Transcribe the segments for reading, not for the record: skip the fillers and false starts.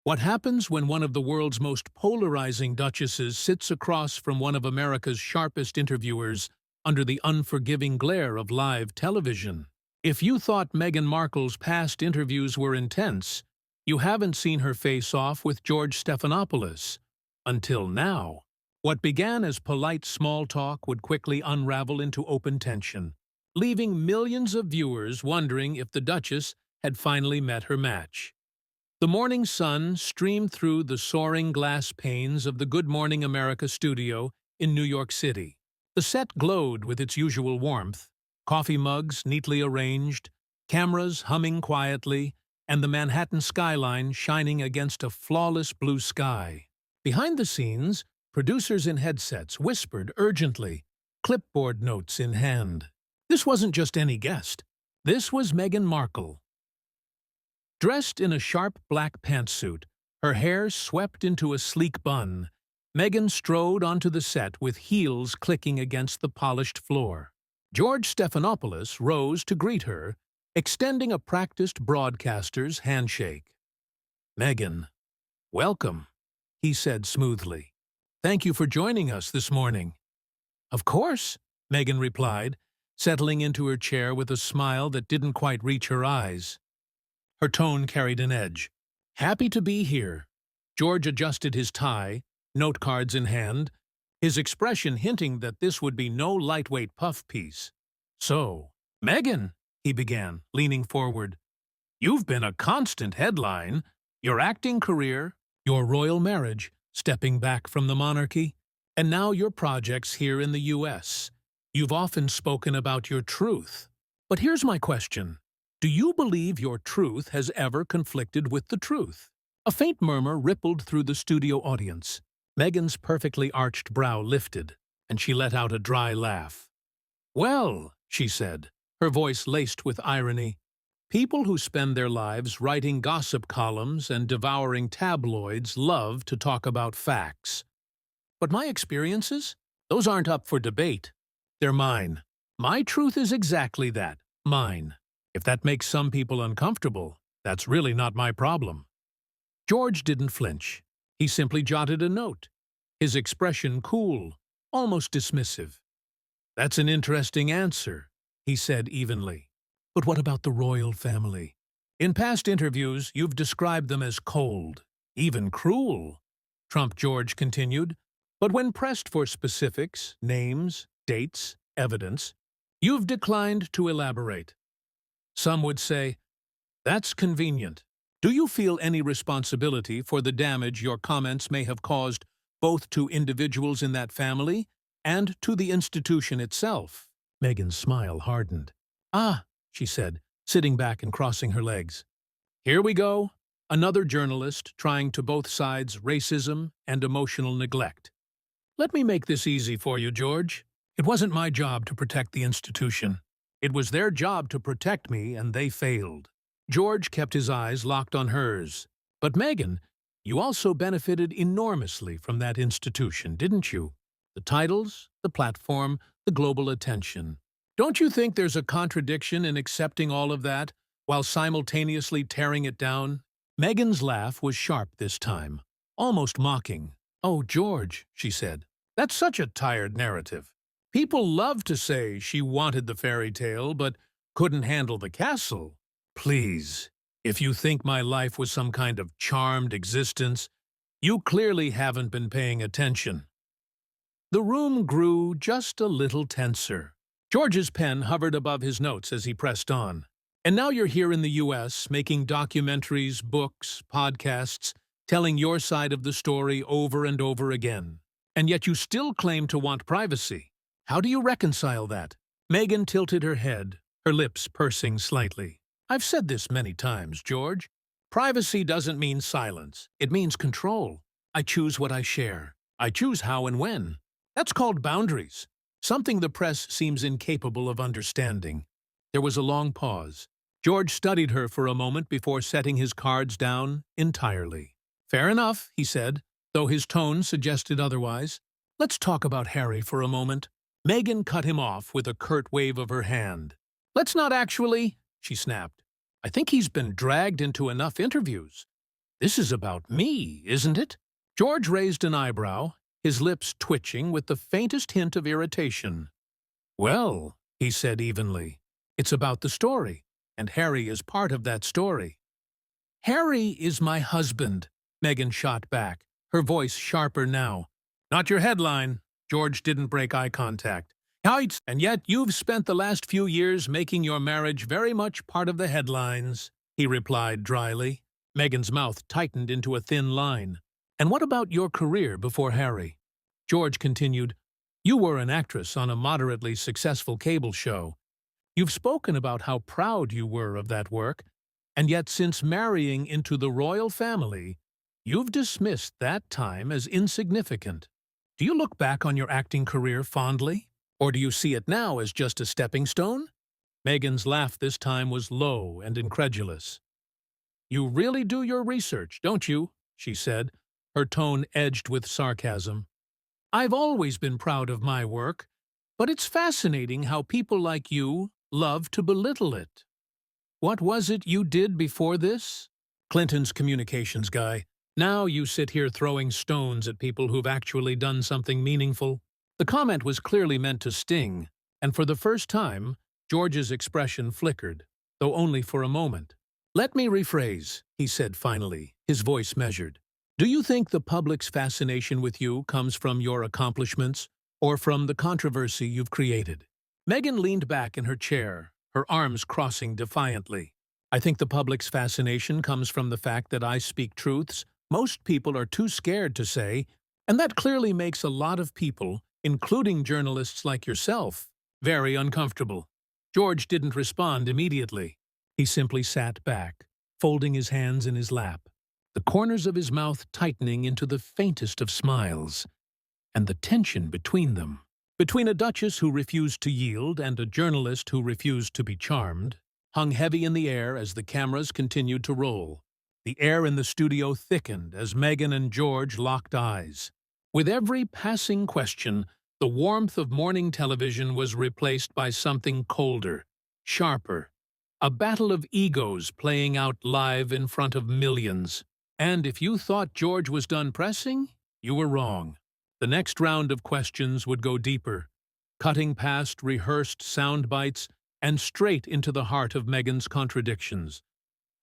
What happens when one of the world's most polarizing duchesses sits across from one of America's sharpest interviewers under the unforgiving glare of live television? If you thought Meghan Markle's past interviews were intense, you haven't seen her face off with George Stephanopoulos. Until now. What began as polite small talk would quickly unravel into open tension, leaving millions of viewers wondering if the Duchess had finally met her match. The morning sun streamed through the soaring glass panes of the Good Morning America studio in New York City. The set glowed with its usual warmth, coffee mugs neatly arranged, cameras humming quietly, and the Manhattan skyline shining against a flawless blue sky. Behind the scenes, producers in headsets whispered urgently, clipboard notes in hand. This wasn't just any guest. This was Meghan Markle. Dressed in a sharp black pantsuit, her hair swept into a sleek bun, Meghan strode onto the set with heels clicking against the polished floor. George Stephanopoulos rose to greet her, extending a practiced broadcaster's handshake. "Meghan, welcome," he said smoothly. "Thank you for joining us this morning." "Of course," Meghan replied, settling into her chair with a smile that didn't quite reach her eyes. Her tone carried an edge. "Happy to be here." George adjusted his tie, note cards in hand, his expression hinting that this would be no lightweight puff piece. "So, Meghan," he began, leaning forward, "you've been a constant headline. Your acting career, your royal marriage, stepping back from the monarchy, and now your projects here in the U.S. You've often spoken about your truth. But here's my question. Do you believe your truth has ever conflicted with the truth?" A faint murmur rippled through the studio audience. Meghan's perfectly arched brow lifted, and she let out a dry laugh. "Well," she said, her voice laced with irony, "people who spend their lives writing gossip columns and devouring tabloids love to talk about facts. But my experiences? Those aren't up for debate. They're mine. My truth is exactly that, mine. If that makes some people uncomfortable, that's really not my problem." George didn't flinch. He simply jotted a note, his expression cool, almost dismissive. "That's an interesting answer," he said evenly. "But what about the royal family? In past interviews, you've described them as cold, even cruel," Trump George continued. "But when pressed for specifics, names, dates, evidence, you've declined to elaborate. Some would say, that's convenient. Do you feel any responsibility for the damage your comments may have caused both to individuals in that family and to the institution itself?" Meghan's smile hardened. "Ah," she said, sitting back and crossing her legs. "Here we go. Another journalist trying to both sides racism and emotional neglect. Let me make this easy for you, George. It wasn't my job to protect the institution. It was their job to protect me, and they failed." George kept his eyes locked on hers. "But Meghan, you also benefited enormously from that institution, didn't you? The titles, the platform, the global attention. Don't you think there's a contradiction in accepting all of that while simultaneously tearing it down?" Meghan's laugh was sharp this time, almost mocking. "Oh, George," she said, "that's such a tired narrative. People love to say she wanted the fairy tale but couldn't handle the castle. Please, if you think my life was some kind of charmed existence, you clearly haven't been paying attention." The room grew just a little tenser. George's pen hovered above his notes as he pressed on. "And now you're here in the U.S., making documentaries, books, podcasts, telling your side of the story over and over again. And yet you still claim to want privacy. How do you reconcile that?" Meghan tilted her head, her lips pursing slightly. "I've said this many times, George. Privacy doesn't mean silence. It means control. I choose what I share. I choose how and when. That's called boundaries, something the press seems incapable of understanding." There was a long pause. George studied her for a moment before setting his cards down entirely. "Fair enough," he said, though his tone suggested otherwise. "Let's talk about Harry for a moment." Meghan cut him off with a curt wave of her hand. "Let's not actually," she snapped. "I think he's been dragged into enough interviews. This is about me, isn't it? George raised an eyebrow, his lips twitching with the faintest hint of irritation. Well, he said evenly, it's about the story, and Harry is part of that story. Harry is my husband, Meghan shot back, her voice sharper now. Not your headline. George didn't break eye contact. Heights, and yet you've spent the last few years making your marriage very much part of the headlines, he replied dryly. Meghan's mouth tightened into a thin line. And what about your career before Harry? George continued, you were an actress on a moderately successful cable show. You've spoken about how proud you were of that work, and yet since marrying into the royal family, you've dismissed that time as insignificant. Do you look back on your acting career fondly? Or do you see it now as just a stepping stone? Meghan's laugh this time was low and incredulous. You really do your research, don't you? She said, her tone edged with sarcasm. I've always been proud of my work, but it's fascinating how people like you love to belittle it. What was it you did before this? Clinton's communications guy. Now you sit here throwing stones at people who've actually done something meaningful. The comment was clearly meant to sting, and for the first time, George's expression flickered, though only for a moment. Let me rephrase, he said finally, his voice measured. Do you think the public's fascination with you comes from your accomplishments or from the controversy you've created? Meghan leaned back in her chair, her arms crossing defiantly. I think the public's fascination comes from the fact that I speak truths most people are too scared to say, and that clearly makes a lot of people, including journalists like yourself, very uncomfortable. George didn't respond immediately. He simply sat back, folding his hands in his lap, the corners of his mouth tightening into the faintest of smiles, and the tension between them, between a duchess who refused to yield and a journalist who refused to be charmed, hung heavy in the air as the cameras continued to roll. The air in the studio thickened as Meghan and George locked eyes. With every passing question, the warmth of morning television was replaced by something colder, sharper, a battle of egos playing out live in front of millions. And if you thought George was done pressing, you were wrong. The next round of questions would go deeper, cutting past rehearsed sound bites and straight into the heart of Meghan's contradictions,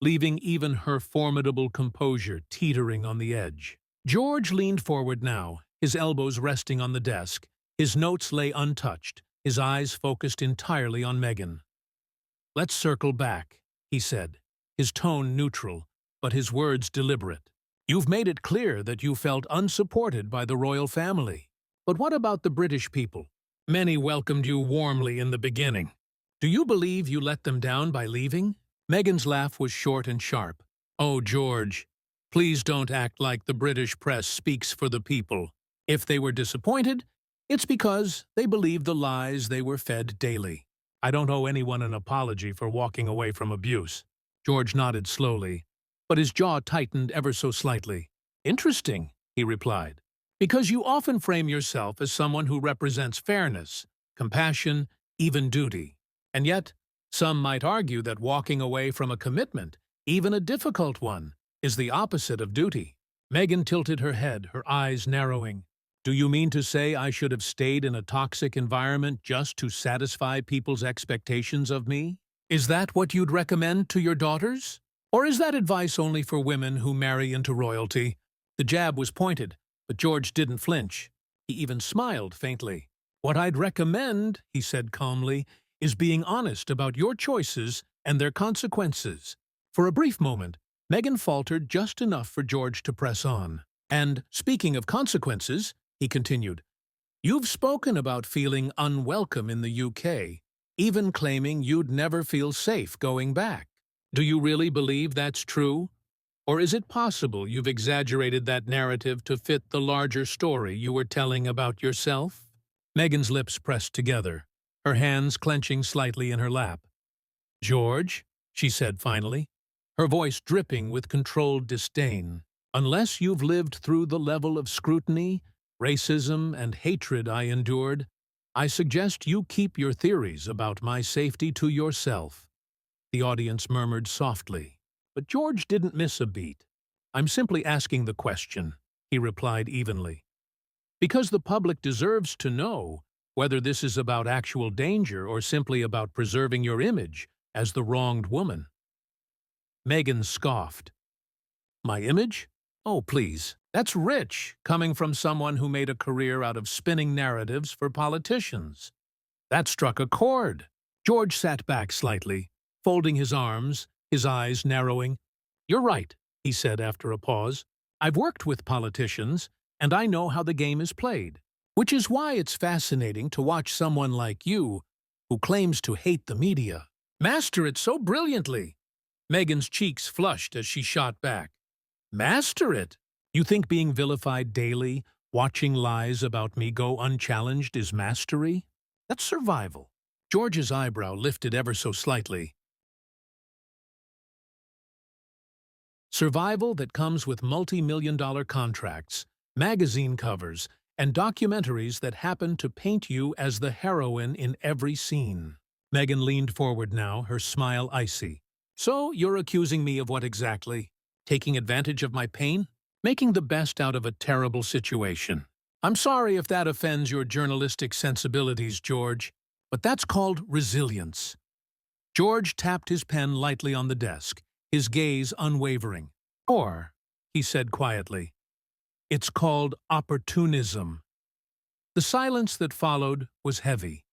leaving even her formidable composure teetering on the edge. George leaned forward now, his elbows resting on the desk. His notes lay untouched, his eyes focused entirely on Meghan. Let's circle back, he said, his tone neutral, but his words deliberate. You've made it clear that you felt unsupported by the royal family. But what about the British people? Many welcomed you warmly in the beginning. Do you believe you let them down by leaving? Meghan's laugh was short and sharp. Oh, George, please don't act like the British press speaks for the people. If they were disappointed, it's because they believed the lies they were fed daily. I don't owe anyone an apology for walking away from abuse. George nodded slowly, but his jaw tightened ever so slightly. Interesting, he replied, because you often frame yourself as someone who represents fairness, compassion, even duty. And yet, some might argue that walking away from a commitment, even a difficult one, is the opposite of duty. Meghan tilted her head, her eyes narrowing. Do you mean to say I should have stayed in a toxic environment just to satisfy people's expectations of me? Is that what you'd recommend to your daughters? Or is that advice only for women who marry into royalty? The jab was pointed, but George didn't flinch. He even smiled faintly. What I'd recommend, he said calmly, is being honest about your choices and their consequences. For a brief moment, Meghan faltered just enough for George to press on. And, speaking of consequences, he continued, you've spoken about feeling unwelcome in the UK, even claiming you'd never feel safe going back. Do you really believe that's true? Or is it possible you've exaggerated that narrative to fit the larger story you were telling about yourself? Meghan's lips pressed together, her hands clenching slightly in her lap. George, she said finally, her voice dripping with controlled disdain, unless you've lived through the level of scrutiny, racism, and hatred I endured, I suggest you keep your theories about my safety to yourself. The audience murmured softly, but George didn't miss a beat. I'm simply asking the question, he replied evenly. Because the public deserves to know whether this is about actual danger or simply about preserving your image as the wronged woman. Meghan scoffed. My image? Oh, please. That's rich, coming from someone who made a career out of spinning narratives for politicians. That struck a chord. George sat back slightly, folding his arms, his eyes narrowing. You're right, he said after a pause. I've worked with politicians, and I know how the game is played. Which is why it's fascinating to watch someone like you, who claims to hate the media, master it so brilliantly. Meghan's cheeks flushed as she shot back. Master it? You think being vilified daily, watching lies about me go unchallenged is mastery? That's survival. George's eyebrow lifted ever so slightly. Survival that comes with multi-million-dollar contracts, magazine covers, and documentaries that happen to paint you as the heroine in every scene. Meghan leaned forward now, her smile icy. So you're accusing me of what exactly? Taking advantage of my pain? Making the best out of a terrible situation. I'm sorry if that offends your journalistic sensibilities, George, but that's called resilience. George tapped his pen lightly on the desk, his gaze unwavering. Or, he said quietly, it's called opportunism. The silence that followed was heavy.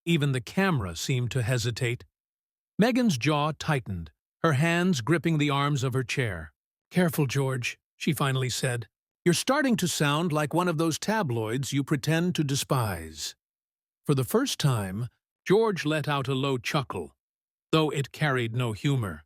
Even the camera seemed to hesitate. Meghan's jaw tightened, her hands gripping the arms of her chair. Careful, George, she finally said. You're starting to sound like one of those tabloids you pretend to despise. For the first time, George let out a low chuckle, though it carried no humor.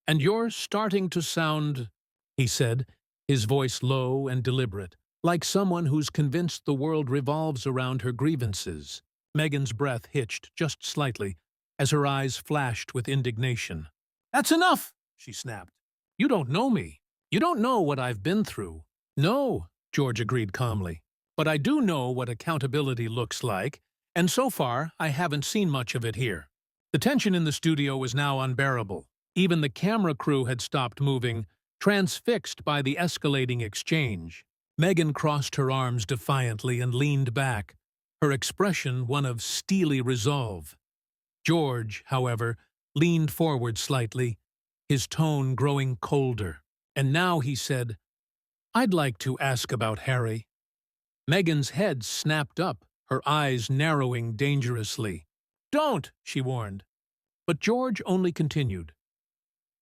And you're starting to sound, he said, his voice low and deliberate, like someone who's convinced the world revolves around her grievances. Meghan's breath hitched just slightly as her eyes flashed with indignation. That's enough, she snapped. You don't know me. You don't know what I've been through. No, George agreed calmly. But I do know what accountability looks like, and so far I haven't seen much of it here. The tension in the studio was now unbearable. Even the camera crew had stopped moving, transfixed by the escalating exchange. Meghan crossed her arms defiantly and leaned back, her expression one of steely resolve. George, however, leaned forward slightly, his tone growing colder. And now he said, I'd like to ask about Harry. Meghan's head snapped up, her eyes narrowing dangerously. Don't, she warned. But George only continued.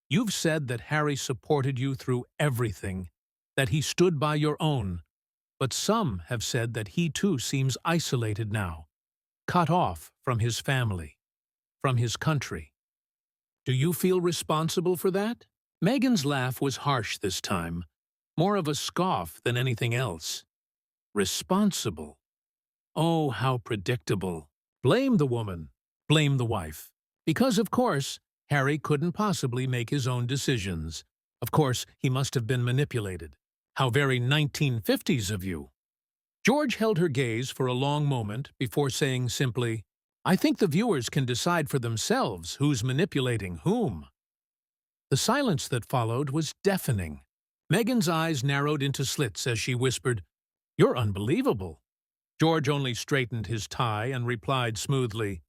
You've said that Harry supported you through everything, that he stood by your own, but some have said that he too seems isolated now, cut off from his family, from his country. Do you feel responsible for that? Meghan's laugh was harsh this time, more of a scoff than anything else. Responsible? Oh, how predictable. Blame the woman. Blame the wife. Because, of course, Harry couldn't possibly make his own decisions. Of course, he must have been manipulated. How very 1950s of you. George held her gaze for a long moment before saying simply, I think the viewers can decide for themselves who's manipulating whom. The silence that followed was deafening. Meghan's eyes narrowed into slits as she whispered, You're unbelievable. George only straightened his tie and replied smoothly,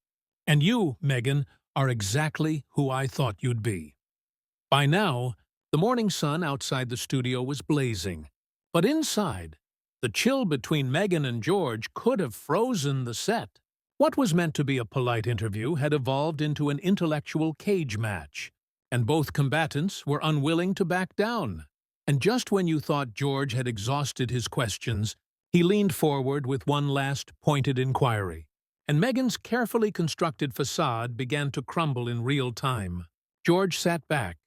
And you, Meghan, are exactly who I thought you'd be. By now, the morning sun outside the studio was blazing, but inside, the chill between Meghan and George could have frozen the set. What was meant to be a polite interview had evolved into an intellectual cage match, and both combatants were unwilling to back down. And just when you thought George had exhausted his questions, he leaned forward with one last pointed inquiry, and Meghan's carefully constructed facade began to crumble in real time. George sat back,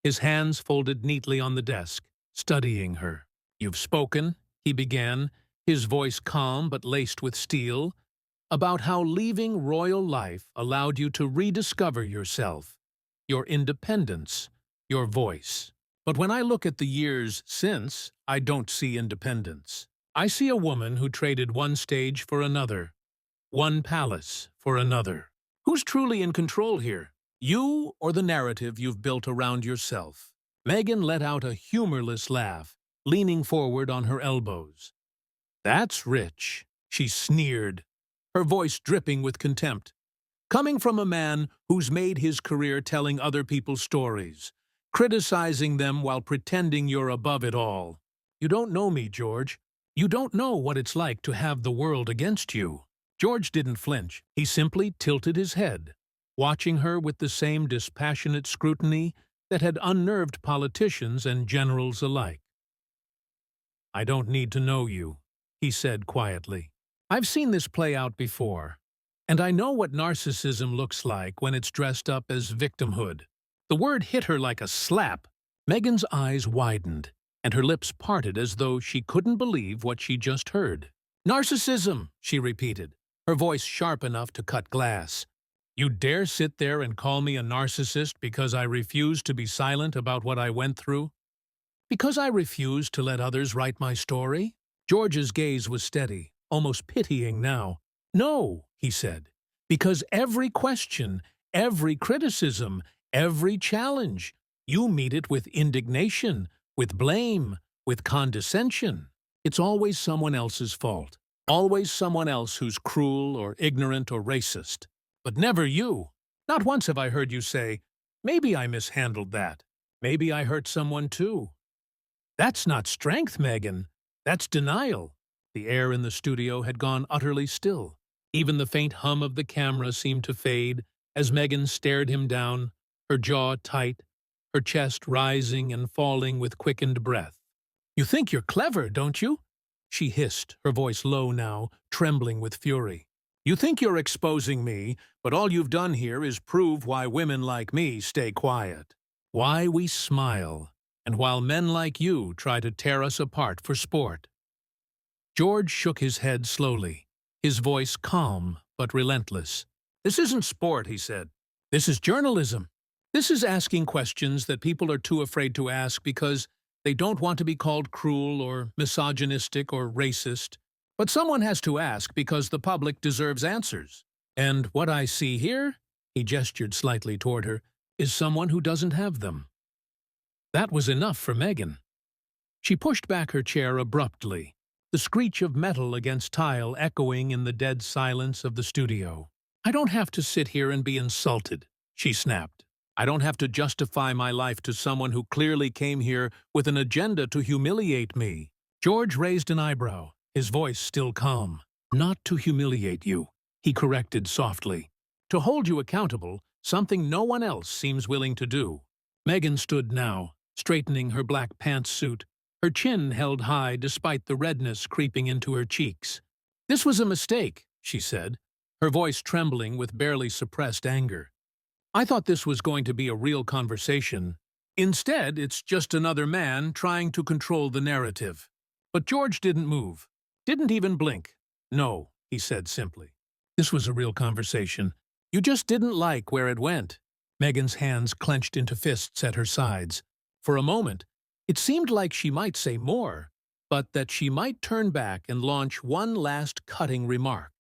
his hands folded neatly on the desk, studying her. You've spoken, he began, his voice calm but laced with steel, about how leaving royal life allowed you to rediscover yourself, your independence, your voice. But when I look at the years since, I don't see independence. I see a woman who traded one stage for another, one palace for another. Who's truly in control here? You or the narrative you've built around yourself? Meghan let out a humorless laugh, leaning forward on her elbows. "That's rich," she sneered, her voice dripping with contempt. "Coming from a man who's made his career telling other people's stories, criticizing them while pretending you're above it all. You don't know me, George. You don't know what it's like to have the world against you." George didn't flinch. He simply tilted his head, watching her with the same dispassionate scrutiny that had unnerved politicians and generals alike. "I don't need to know you," he said quietly. "I've seen this play out before, and I know what narcissism looks like when it's dressed up as victimhood." The word hit her like a slap. Meghan's eyes widened, and her lips parted as though she couldn't believe what she just heard. "Narcissism," she repeated, her voice sharp enough to cut glass. "You dare sit there and call me a narcissist because I refuse to be silent about what I went through? Because I refuse to let others write my story?" George's gaze was steady, almost pitying now. "No," he said, "because every question, every criticism, every challenge, you meet it with indignation, with blame, with condescension. It's always someone else's fault. Always someone else who's cruel or ignorant or racist. But never you. Not once have I heard you say, 'Maybe I mishandled that. Maybe I hurt someone too.' That's not strength, Meghan. That's denial." The air in the studio had gone utterly still. Even the faint hum of the camera seemed to fade as Meghan stared him down, her jaw tight, her chest rising and falling with quickened breath. "You think you're clever, don't you?" she hissed, her voice low now, trembling with fury. "You think you're exposing me, but all you've done here is prove why women like me stay quiet. Why we smile, and while men like you try to tear us apart for sport." George shook his head slowly, his voice calm but relentless. "This isn't sport," he said. "This is journalism. This is asking questions that people are too afraid to ask because they don't want to be called cruel or misogynistic or racist. But someone has to ask because the public deserves answers. And what I see here," he gestured slightly toward her, "is someone who doesn't have them." That was enough for Meghan. She pushed back her chair abruptly, the screech of metal against tile echoing in the dead silence of the studio. "I don't have to sit here and be insulted," she snapped. "I don't have to justify my life to someone who clearly came here with an agenda to humiliate me." George raised an eyebrow, his voice still calm. "Not to humiliate you," he corrected softly. "To hold you accountable, something no one else seems willing to do." Meghan stood now, straightening her black pantsuit, her chin held high despite the redness creeping into her cheeks. "This was a mistake," she said, her voice trembling with barely suppressed anger. "I thought this was going to be a real conversation. Instead, it's just another man trying to control the narrative." But George didn't move, didn't even blink. "No," he said simply. "This was a real conversation. You just didn't like where it went." Meghan's hands clenched into fists at her sides. For a moment, it seemed like she might say more, but that she might turn back and launch one last cutting remark.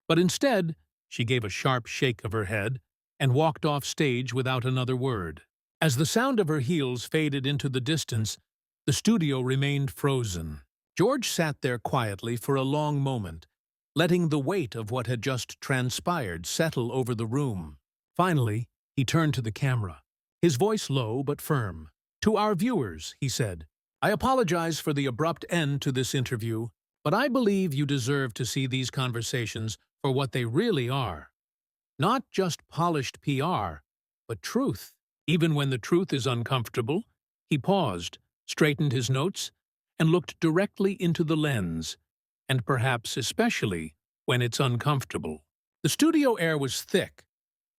But instead, she gave a sharp shake of her head and walked off stage without another word. As the sound of her heels faded into the distance, the studio remained frozen. George sat there quietly for a long moment, letting the weight of what had just transpired settle over the room. Finally, he turned to the camera, his voice low but firm. "To our viewers," he said, "I apologize for the abrupt end to this interview, but I believe you deserve to see these conversations for what they really are. Not just polished PR, but truth. Even when the truth is uncomfortable." He paused, straightened his notes, and looked directly into the lens, and perhaps especially when it's uncomfortable. The studio air was thick,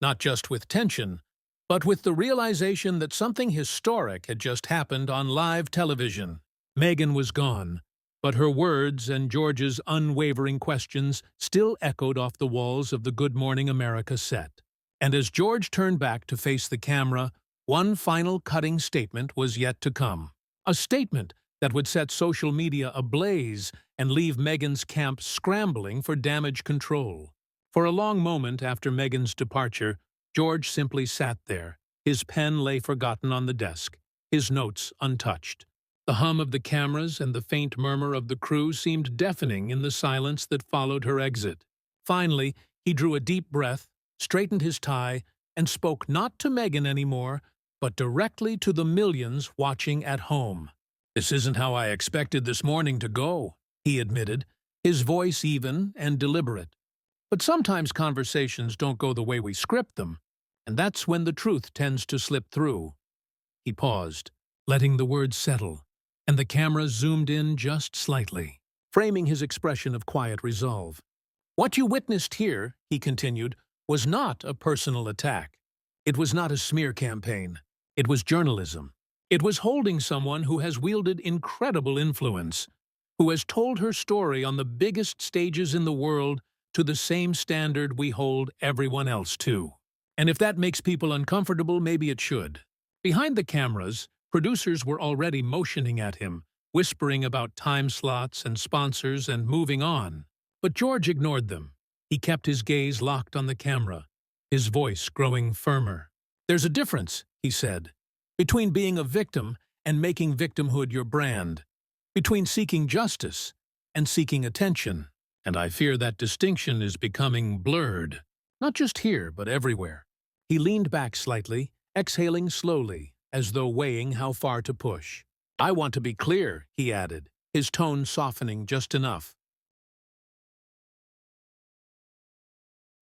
not just with tension, but with the realization that something historic had just happened on live television. Meghan was gone, but her words and George's unwavering questions still echoed off the walls of the Good Morning America set. And as George turned back to face the camera, one final cutting statement was yet to come. A statement that would set social media ablaze and leave Meghan's camp scrambling for damage control. For a long moment after Meghan's departure, George simply sat there. His pen lay forgotten on the desk, his notes untouched. The hum of the cameras and the faint murmur of the crew seemed deafening in the silence that followed her exit. Finally, he drew a deep breath, straightened his tie, and spoke not to Meghan anymore, but directly to the millions watching at home. "This isn't how I expected this morning to go," he admitted, his voice even and deliberate. "But sometimes conversations don't go the way we script them, and that's when the truth tends to slip through." He paused, letting the words settle, and the camera zoomed in just slightly, framing his expression of quiet resolve. "What you witnessed here," he continued, "was not a personal attack. It was not a smear campaign. It was journalism. It was holding someone who has wielded incredible influence, who has told her story on the biggest stages in the world to the same standard we hold everyone else to. And if that makes people uncomfortable, maybe it should." Behind the cameras, producers were already motioning at him, whispering about time slots and sponsors and moving on. But George ignored them. He kept his gaze locked on the camera, his voice growing firmer. "There's a difference," he said, "between being a victim and making victimhood your brand, between seeking justice and seeking attention. And I fear that distinction is becoming blurred, not just here, but everywhere." He leaned back slightly, exhaling slowly, as though weighing how far to push. "I want to be clear," he added, his tone softening just enough.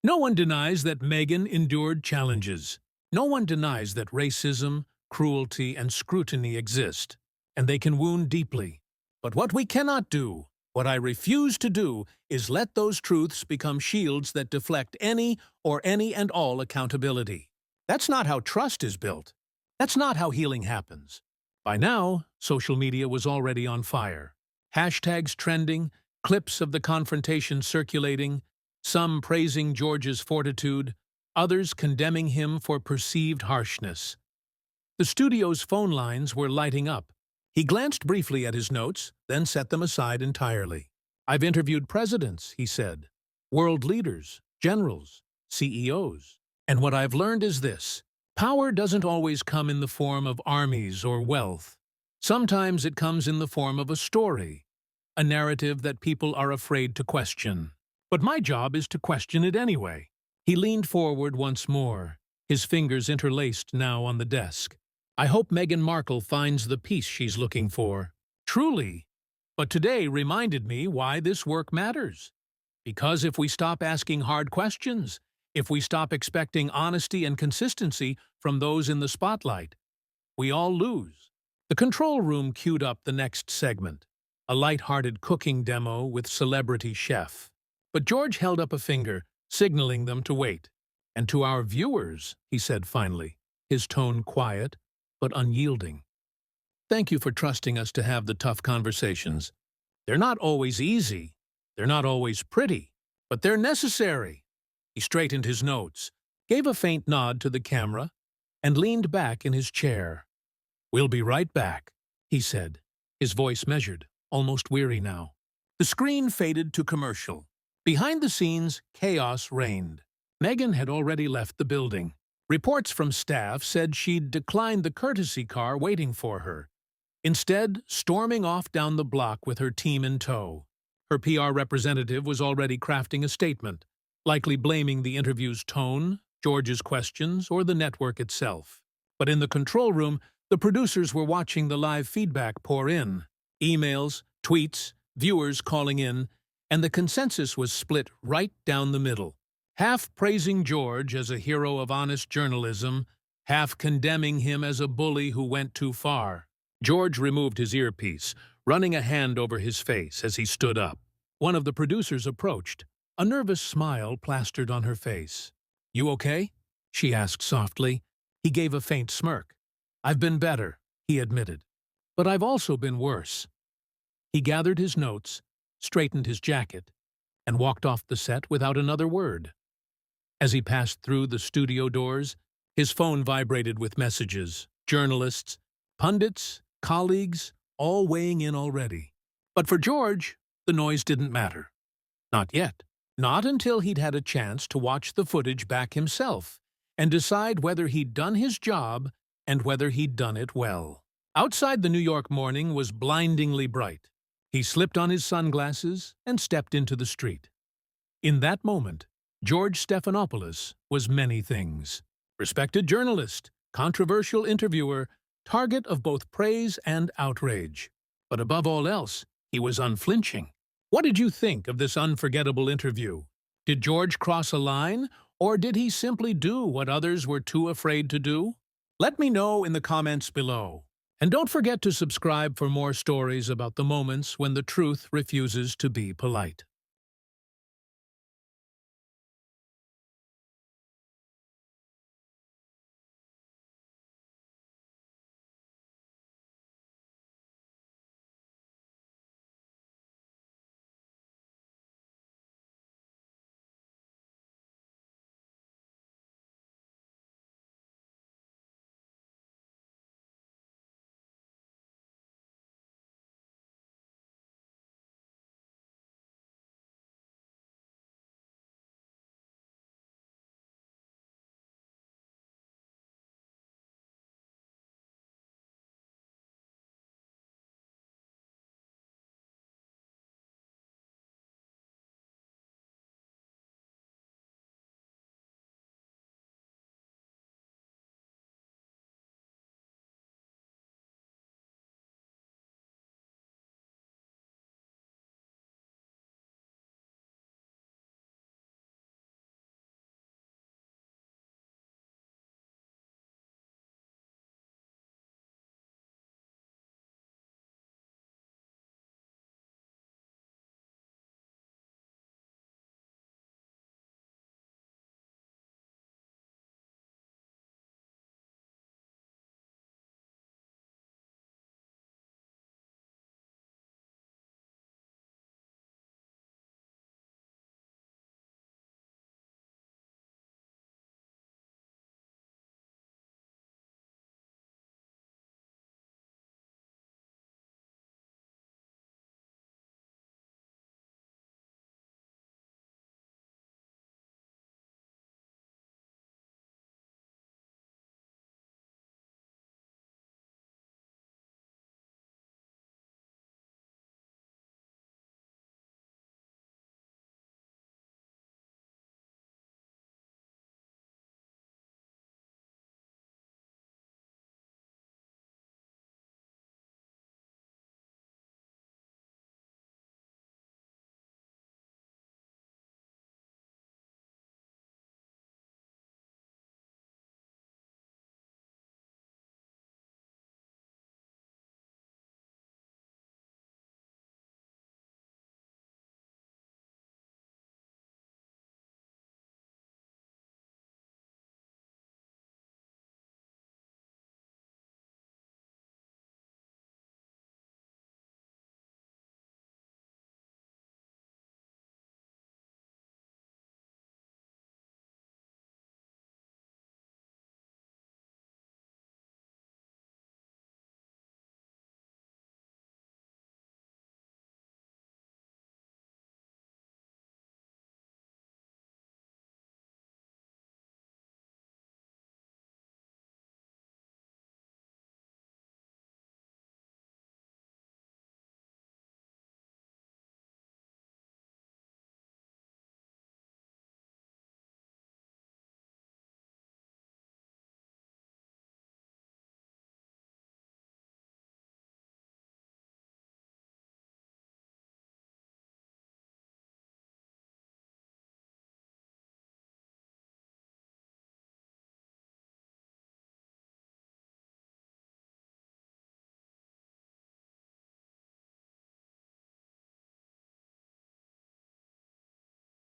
"No one denies that Meghan endured challenges. No one denies that racism, cruelty, and scrutiny exist, and they can wound deeply. But what we cannot do, what I refuse to do, is let those truths become shields that deflect any and all accountability. That's not how trust is built. That's not how healing happens." By now, social media was already on fire. Hashtags trending, clips of the confrontation circulating, some praising George's fortitude, others condemning him for perceived harshness. The studio's phone lines were lighting up. He glanced briefly at his notes, then set them aside entirely. "I've interviewed presidents," he said, "world leaders, generals, CEOs. And what I've learned is this: power doesn't always come in the form of armies or wealth. Sometimes it comes in the form of a story, a narrative that people are afraid to question. But my job is to question it anyway." He leaned forward once more, his fingers interlaced now on the desk. "I hope Meghan Markle finds the peace she's looking for. Truly. But today reminded me why this work matters. Because if we stop asking hard questions, if we stop expecting honesty and consistency from those in the spotlight, we all lose." The control room queued up the next segment, a light-hearted cooking demo with celebrity chef. But George held up a finger, signaling them to wait. "And to our viewers," he said finally, his tone quiet but unyielding, "thank you for trusting us to have the tough conversations. They're not always easy, they're not always pretty, but they're necessary." He straightened his notes, gave a faint nod to the camera, and leaned back in his chair. "We'll be right back," he said, his voice measured, almost weary now. The screen faded to commercial. Behind the scenes, chaos reigned. Meghan had already left the building. Reports from staff said she'd declined the courtesy car waiting for her, instead storming off down the block with her team in tow. Her PR representative was already crafting a statement, likely blaming the interview's tone, George's questions, or the network itself. But in the control room, the producers were watching the live feedback pour in. Emails, tweets, viewers calling in, and the consensus was split right down the middle. Half praising George as a hero of honest journalism, half condemning him as a bully who went too far. George removed his earpiece, running a hand over his face as he stood up. One of the producers approached, a nervous smile plastered on her face. "You okay?" she asked softly. He gave a faint smirk. "I've been better," he admitted. "But I've also been worse." He gathered his notes, straightened his jacket, and walked off the set without another word. As he passed through the studio doors, his phone vibrated with messages, journalists, pundits, colleagues, all weighing in already. But for George, the noise didn't matter. Not yet. Not until he'd had a chance to watch the footage back himself and decide whether he'd done his job and whether he'd done it well. Outside, the New York morning was blindingly bright. He slipped on his sunglasses and stepped into the street. In that moment, George Stephanopoulos was many things. Respected journalist, controversial interviewer, target of both praise and outrage. But above all else, he was unflinching. What did you think of this unforgettable interview? Did George cross a line, or did he simply do what others were too afraid to do? Let me know in the comments below. And don't forget to subscribe for more stories about the moments when the truth refuses to be polite.